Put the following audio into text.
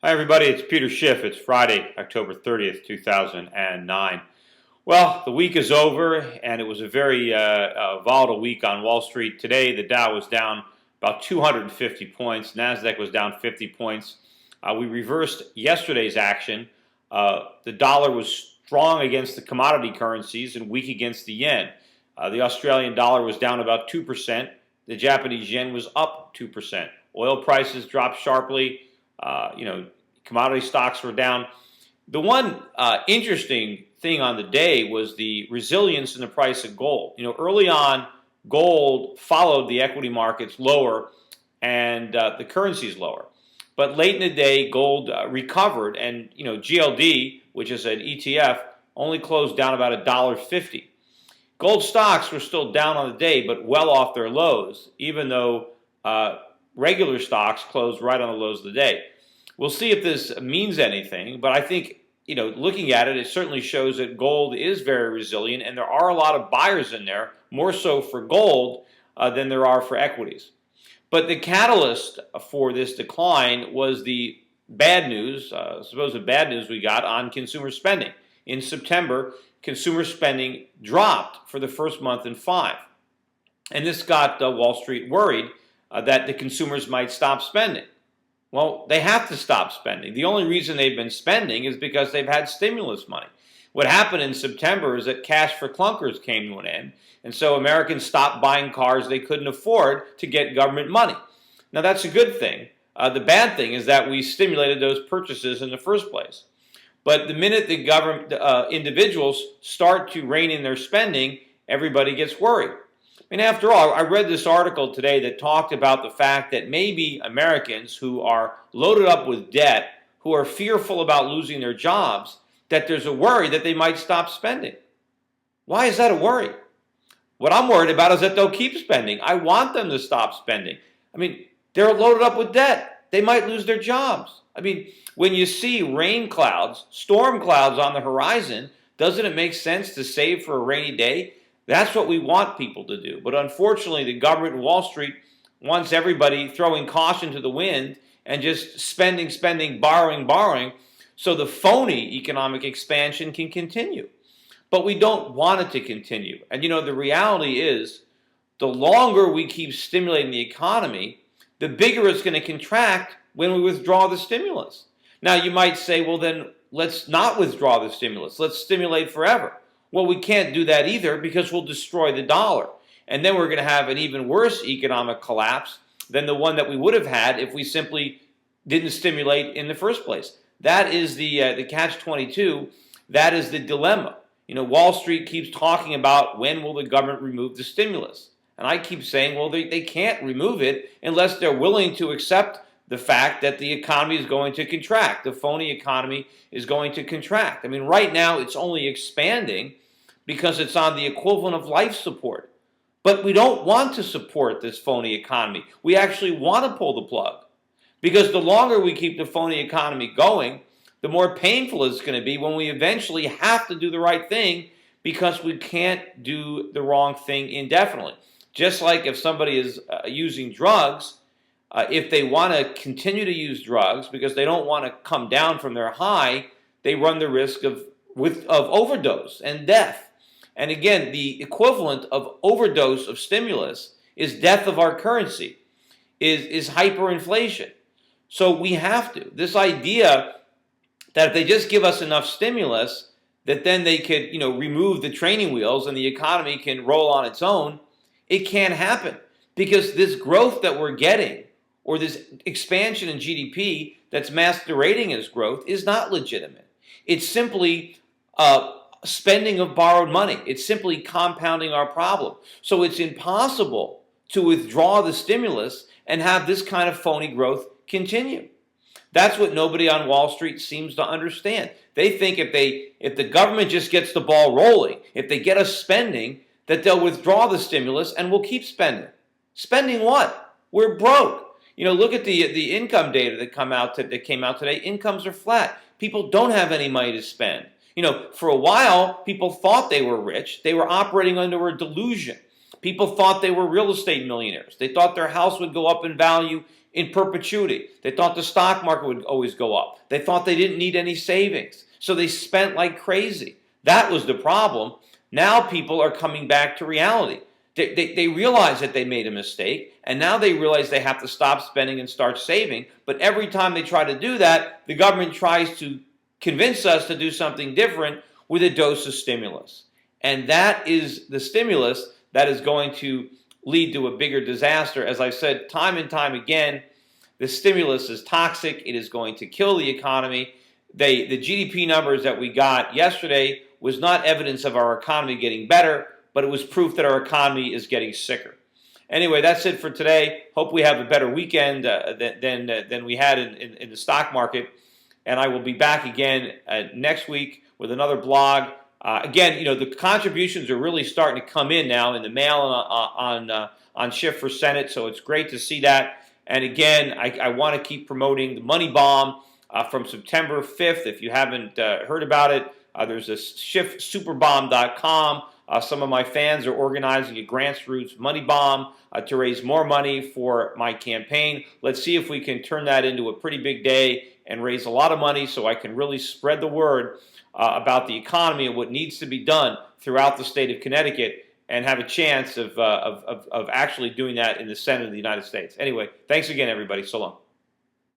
Hi, everybody. It's Peter Schiff. It's Friday, October 30th, 2009. Well, the week is over, and it was a very volatile week on Wall Street. Today, the Dow was down about 250 points. NASDAQ was down 50 points. We reversed yesterday's action. The dollar was strong against the commodity currencies and weak against the yen. The Australian dollar was down about 2%. The Japanese yen was up 2%. Oil prices dropped sharply. Commodity stocks were down. The one interesting thing on the day was the resilience in the price of gold. Early on, gold followed the equity markets lower and the currencies lower. But late in the day, gold recovered, and GLD, which is an ETF, only closed down about $1.50. Gold stocks were still down on the day, but well off their lows, even though regular stocks closed right on the lows of the day. We'll see if this means anything, but I think, looking at it, it certainly shows that gold is very resilient, and there are a lot of buyers in there, more so for gold than there are for equities. But the catalyst for this decline was the bad news, supposed bad news we got on consumer spending. In September, consumer spending dropped for the first month in 5. And this got Wall Street worried that the consumers might stop spending. Well, they have to stop spending. The only reason they've been spending is because they've had stimulus money. What happened in September is that cash for clunkers came to an end, and so Americans stopped buying cars they couldn't afford to get government money. Now, that's a good thing. The bad thing is that we stimulated those purchases in the first place. But the minute the government, individuals start to rein in their spending, everybody gets worried. After all, I read this article today that talked about the fact that maybe Americans who are loaded up with debt, who are fearful about losing their jobs, that there's a worry that they might stop spending. Why is that a worry? What I'm worried about is that they'll keep spending. I want them to stop spending. They're loaded up with debt. They might lose their jobs. When you see rain clouds, storm clouds on the horizon, doesn't it make sense to save for a rainy day? That's what we want people to do. But unfortunately, the government and Wall Street wants everybody throwing caution to the wind and just spending, borrowing, so the phony economic expansion can continue. But we don't want it to continue. And the reality is, the longer we keep stimulating the economy, the bigger it's going to contract when we withdraw the stimulus. Now, you might say, well, then let's not withdraw the stimulus. Let's stimulate forever. Well, we can't do that either because we'll destroy the dollar. And then we're going to have an even worse economic collapse than the one that we would have had if we simply didn't stimulate in the first place. That is the catch-22. That is the dilemma. Wall Street keeps talking about when will the government remove the stimulus. And I keep saying, well, they can't remove it unless they're willing to accept the fact that the economy is going to contract. The phony economy is going to contract. Right now it's only expanding because it's on the equivalent of life support. But we don't want to support this phony economy. We actually want to pull the plug. Because the longer we keep the phony economy going, the more painful it's going to be when we eventually have to do the right thing because we can't do the wrong thing indefinitely. Just like if somebody is using drugs, if they want to continue to use drugs because they don't want to come down from their high, they run the risk of overdose and death. And again, the equivalent of overdose of stimulus is death of our currency, is hyperinflation. So we have to. This idea that if they just give us enough stimulus, that then they could, remove the training wheels and the economy can roll on its own, it can't happen. Because this growth that we're getting, or this expansion in GDP that's masquerading as growth, is not legitimate. It's simply spending of borrowed money. It's simply compounding our problem. So it's impossible to withdraw the stimulus and have this kind of phony growth continue. That's what nobody on Wall Street seems to understand. They think if the government just gets the ball rolling, if they get us spending, that they'll withdraw the stimulus and we'll keep spending. Spending what? We're broke. Look at the income data that came out today. Incomes are flat. People don't have any money to spend. For a while, people thought they were rich. They were operating under a delusion. People thought they were real estate millionaires. They thought their house would go up in value in perpetuity. They thought the stock market would always go up. They thought they didn't need any savings. So they spent like crazy. That was the problem. Now people are coming back to reality. They realize that they made a mistake, and now they realize they have to stop spending and start saving. But every time they try to do that, the government tries to convince us to do something different with a dose of stimulus. And that is the stimulus that is going to lead to a bigger disaster. As I've said time and time again, the stimulus is toxic. It is going to kill the economy. The GDP numbers that we got yesterday was not evidence of our economy getting better, but it was proof that our economy is getting sicker. Anyway, that's it for today. Hope we have a better weekend than we had in the stock market. And I will be back again next week with another blog. Again, the contributions are really starting to come in now in the mail on Schiff for Senate, so it's great to see that. And again, I want to keep promoting the Money Bomb from September 5th. If you haven't heard about it, there's a SchiffSuperbomb.com. Some of my fans are organizing a grassroots money bomb to raise more money for my campaign. Let's see if we can turn that into a pretty big day and raise a lot of money so I can really spread the word about the economy and what needs to be done throughout the state of Connecticut, and have a chance of actually doing that in the Senate of the United States. Anyway, thanks again, everybody. So long.